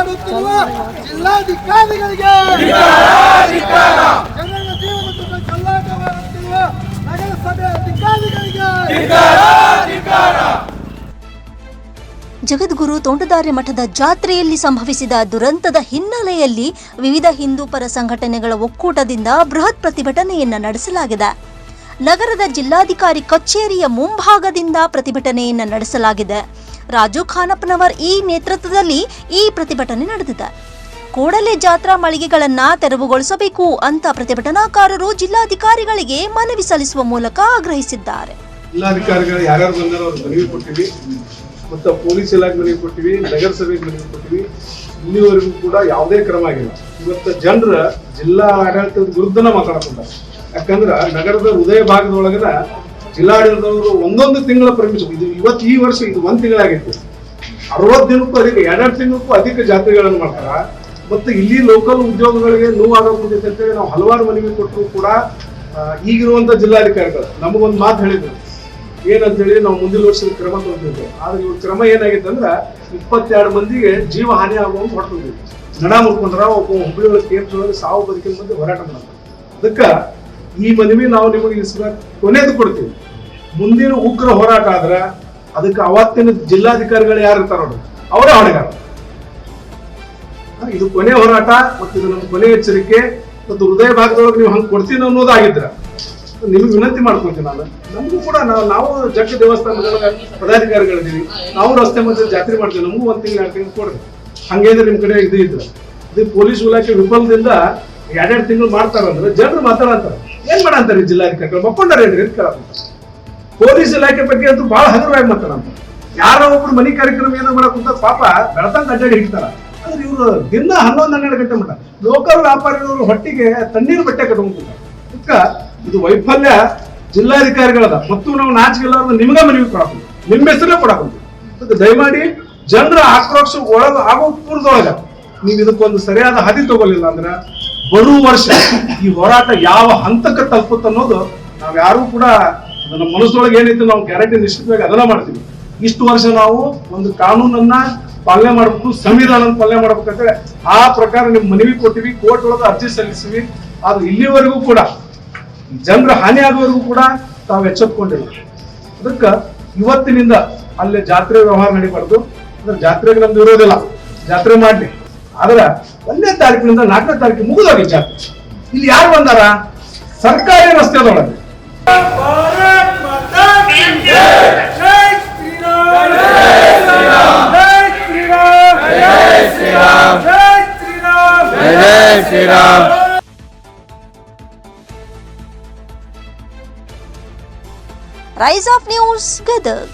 ಮಾಡುತ್ತಿರುವ ಜಿಲ್ಲಾಧಿಕಾರಿಗಳಿಗೆ, ಜನರ ಜೀವನದ ಕಲ್ಲಾಟ ಮಾಡುತ್ತಿರುವ ನಗರಸಭೆ ಅಧಿಕಾರಿಗಳಿಗೆ. ಜಗದ್ಗುರು ತೋಂಟದಾರ್ಯ ಮಠದ ಜಾತ್ರೆಯಲ್ಲಿ ಸಂಭವಿಸಿದ ದುರಂತದ ಹಿನ್ನೆಲೆಯಲ್ಲಿ ವಿವಿಧ ಹಿಂದೂ ಪರ ಸಂಘಟನೆಗಳ ಒಕ್ಕೂಟದಿಂದ ಬೃಹತ್ ಪ್ರತಿಭಟನೆಯನ್ನ ನಡೆಸಲಾಗಿದೆ. ನಗರದ ಜಿಲ್ಲಾಧಿಕಾರಿ ಕಚೇರಿಯ ಮುಂಭಾಗದಿಂದ ಪ್ರತಿಭಟನೆಯನ್ನ ನಡೆಸಲಾಗಿದೆ. ರಾಜು ಖಾನಪ್ಪನವರ್ ಈ ನೇತೃತ್ವದಲ್ಲಿ ಈ ಪ್ರತಿಭಟನೆ ನಡೆದಿದೆ. ಕೂಡಲೇ ಜಾತ್ರಾ ಮಳಿಗೆಗಳನ್ನ ತೆರವುಗೊಳಿಸಬೇಕು ಅಂತ ಪ್ರತಿಭಟನಾಕಾರರು ಜಿಲ್ಲಾಧಿಕಾರಿಗಳಿಗೆ ಮನವಿ ಸಲ್ಲಿಸುವ ಮೂಲಕ ಆಗ್ರಹಿಸಿದ್ದಾರೆ. ಜಿಲ್ಲಾಧಿಕಾರಿಗಳು ಯಾರ್ಯಾರು ಬಂದಾರೋ ಅವ್ರು ಮನವಿ ಕೊಟ್ಟಿವಿ, ಮತ್ತು ಪೊಲೀಸ್ ಇಲಾಖೆ ಮನವಿ ಕೊಟ್ಟಿವಿ, ನಗರಸಭೆಗೆ ಮನವಿ ಕೊಟ್ಟಿವಿ. ಇಲ್ಲಿವರೆಗೂ ಕೂಡ ಯಾವುದೇ ಕ್ರಮ ಆಗಿಲ್ಲ. ಇವತ್ತು ಜನರ ಜಿಲ್ಲಾ ಆಡಳಿತದ ವಿರುದ್ಧನ ಮಾತಾಡ್ತಾರೆ. ಯಾಕಂದ್ರ ನಗರದ ಹೃದಯ ಭಾಗದೊಳಗನ ಜಿಲ್ಲಾಡಳಿತದವರು ಒಂದೊಂದು ತಿಂಗಳ ಪರ್ಮಿಷನ್, ಇದು ಇವತ್ತು ಈ ವರ್ಷ ಇದು 1 ತಿಂಗಳಾಗಿತ್ತು, 60 ದಿನಕ್ಕೂ ಅಧಿಕ 2 ತಿಂಗಳಕ್ಕೂ ಅಧಿಕ ಜಾತ್ರೆಗಳನ್ನು ಮಾಡ್ತಾರ. ಮತ್ತು ಇಲ್ಲಿ ಲೋಕಲ್ ಉದ್ಯೋಗಗಳಿಗೆ ನೋವಾಗಬಹುದು ಅಂತೇಳಿ ನಾವು ಹಲವಾರು ಮನವಿ ಕೊಟ್ಟರು ಕೂಡ ಈಗಿರುವಂತ ಜಿಲ್ಲಾಧಿಕಾರಿಗಳು ನಮಗೊಂದು ಮಾತು ಹೇಳಿದ್ರು, ಏನಂತೇಳಿ ನಾವು ಮುಂದಿನ ವರ್ಷದ ಕ್ರಮ ತಗೊಂಡಿದ್ದೇವೆ. ಆದ್ರೆ ಇವ್ರ ಕ್ರಮ ಏನಾಗಿತ್ತು ಅಂದ್ರೆ 22 ಮಂದಿಗೆ ಜೀವ ಹಾನಿ ಆಗುವಂತ ಹೊರಟಿದ್ವಿ. ನಡ ಮುರ್ಕೊಂಡ್ರ ಒಬ್ಬ ಹುಬ್ಬಳ್ಳಿ ಒಳಗೆ ಕೇಂದ್ರದೊಳಗೆ ಸಾವು ಬದುಕಿನ ಮಧ್ಯೆ ಹೋರಾಟ ಮಾಡ್ತಾರೆ. ಅದಕ್ಕೆ ಈ ಮನವಿ ನಾವು ನಿಮಗೆ ಕೊನೆದು ಕೊಡ್ತೀವಿ. ಮುಂದಿನ ಉಗ್ರ ಹೋರಾಟ ಆದ್ರೆ ಅದಕ್ಕೆ ಅವತ್ತಿನ ಜಿಲ್ಲಾಧಿಕಾರಿಗಳು ಯಾರು ಇರ್ತಾರ ನೋಡಿ ಅವರೇ ಹೊಣೆಗಾರ. ಇದು ಕೊನೆ ಹೋರಾಟ ಮತ್ತು ಇದು ನಮ್ಮ ಕೊನೆ ಎಚ್ಚರಿಕೆ. ಮತ್ತು ಹೃದಯ ಭಾಗದೊಳಗೆ ನೀವು ಹಂಗೆ ಕೊಡ್ತೀನಿ ಅನ್ನೋದಾಗಿದ್ರ ನಿಮ್ಗೆ ವಿನಂತಿ ಮಾಡ್ಕೊಳ್ತೀನಿ. ನಮಗೂ ಕೂಡ ನಾವು ಜಗ್ಗ ದೇವಸ್ಥಾನಗಳ ಪದಾಧಿಕಾರಿಗಳಿದ್ದೀವಿ, ನಾವು ರಸ್ತೆ ಮಧ್ಯೆ ಜಾತ್ರೆ ಮಾಡ್ತೀವಿ, ನಮಗೂ 1 ತಿಂಗಳು 2 ತಿಂಗಳು ಕೊಡ್ರಿ. ಹಂಗೇದ್ರೆ ನಿಮ್ ಕಡೆ ಇದು ಇದ್ರ ಇದು ಪೊಲೀಸ್ ಇಲಾಖೆ ವಿಫಲದಿಂದ 2 ತಿಂಗಳು ಮಾಡ್ತಾರಂದ್ರೆ ಜನರು ಮಾತಾಡಂತಾರೆ. ಏನ್ ಮಾಡಂತಾರೆ ಜಿಲ್ಲಾಧಿಕಾರಿಗಳು ಮಕ್ಕೊಂಡಾರ ಏನ್ರಿ ಅಂತ ಕೇಳಂತ. ಪೊಲೀಸ್ ಇಲಾಖೆ ಬಗ್ಗೆ ಅಂತೂ ಬಹಳ ಹಗುರವಾಗಿ ಮಾತಾಡಂತ. ಯಾರೋ ಒಬ್ರು ಮನಿ ಕಾರ್ಯಕ್ರಮ ಏನೋ ಮಾಡಕ್ಕಂತ ಪಾಪ ಬೆಳತಂಗ ಅಡ್ಡಾಡಿ ಹಿಡ್ತಾರ. ಆದ್ರೆ ಇವ್ರು ದಿನ 11-12 ಗಂಟೆ ಮಟ್ಟ ಲೋಕಲ್ ವ್ಯಾಪಾರಿಗಳು ಹೊಟ್ಟಿಗೆ ತಣ್ಣೀರು ಬಟ್ಟೆ ಕಟ್ಕೊಂಡ್ತಾರೆ. ಅದಕ್ಕೆ ಇದು ವೈಫಲ್ಯ ಜಿಲ್ಲಾಧಿಕಾರಿಗಳದ. ಮತ್ತು ನಾವು ನಾಚಿಕೆಲ್ಲಾರ್ದು ನಿಮ್ಗ ಮನವಿ ಕೊಡಾಕೊಂಡ್ವಿ, ನಿಮ್ಮ ಹೆಸರೇ ಕೊಡಾಕೊಂಡ್ವಿ. ಅದಕ್ಕೆ ದಯಮಾಡಿ ಜನರ ಆಕ್ರೋಶ ಒಳಗ ಆಗೋ ಪೂರ್ವದೊಳಗ ನೀವು ಇದಕ್ಕೊಂದು ಸರಿಯಾದ ಹಾದಿ ತಗೊಳ್ಳಿಲ್ಲ ಅಂದ್ರೆ ಬರುವ ವರ್ಷ ಈ ಹೋರಾಟ ಯಾವ ಹಂತಕ್ಕೆ ತಲುಪುತ್ತ ಅನ್ನೋದು ನಾವ್ ಯಾರು ಕೂಡ ನಮ್ಮ ಮನಸ್ಸೊಳಗೆ ಏನೈತೆ ನಾವು ಗ್ಯಾರಂಟಿ ನಿಶ್ಚಿತವಾಗಿ ಅದನ್ನ ಮಾಡ್ತೀವಿ. ಇಷ್ಟು ವರ್ಷ ನಾವು ಒಂದು ಕಾನೂನನ್ನ ಪಾಲನೆ ಮಾಡ್ಬೇಕು, ಸಂವಿಧಾನ ಪಾಲನೆ ಮಾಡ್ಬೇಕಂತೇಳಿ ಆ ಪ್ರಕಾರ ನಿಮ್ ಮನವಿ ಕೊಟ್ಟಿವಿ, ಕೋರ್ಟ್ ಒಳಗೆ ಅರ್ಜಿ ಸಲ್ಲಿಸಿವಿ. ಆದ್ರೆ ಇಲ್ಲಿವರೆಗೂ ಕೂಡ ಜನರ ಹಾನಿ ಆಗುವವರೆಗೂ ಕೂಡ ತಾವು ಎಚ್ಚೆತ್ಕೊಂಡಿಲ್ಲ. ಅದಕ್ಕೆ ಇವತ್ತಿನಿಂದ ಅಲ್ಲೇ ಜಾತ್ರೆ ವ್ಯವಹಾರ ನಡಿಬಾರ್ದು. ಅಂದ್ರೆ ಜಾತ್ರೆಗೆ ನಮ್ದು ಇರೋದಿಲ್ಲ, ಜಾತ್ರೆ ಮಾಡ್ಲಿ. ಆದ್ರೆ 1ನೇ ತಾರೀಕಿನಿಂದ 4ನೇ ತಾರೀಕಿಗೆ ಮುಗಿದೋಗಿ ಜಾತ್ರೆ. ಇಲ್ಲಿ ಯಾರು ಬಂದಾರ? ಸರ್ಕಾರಿ ರಸ್ತೆದೊಳಗೆ ರೈಸ್ ಆಫ್ ನ್ಯೂಸ್ ಗದಗ್.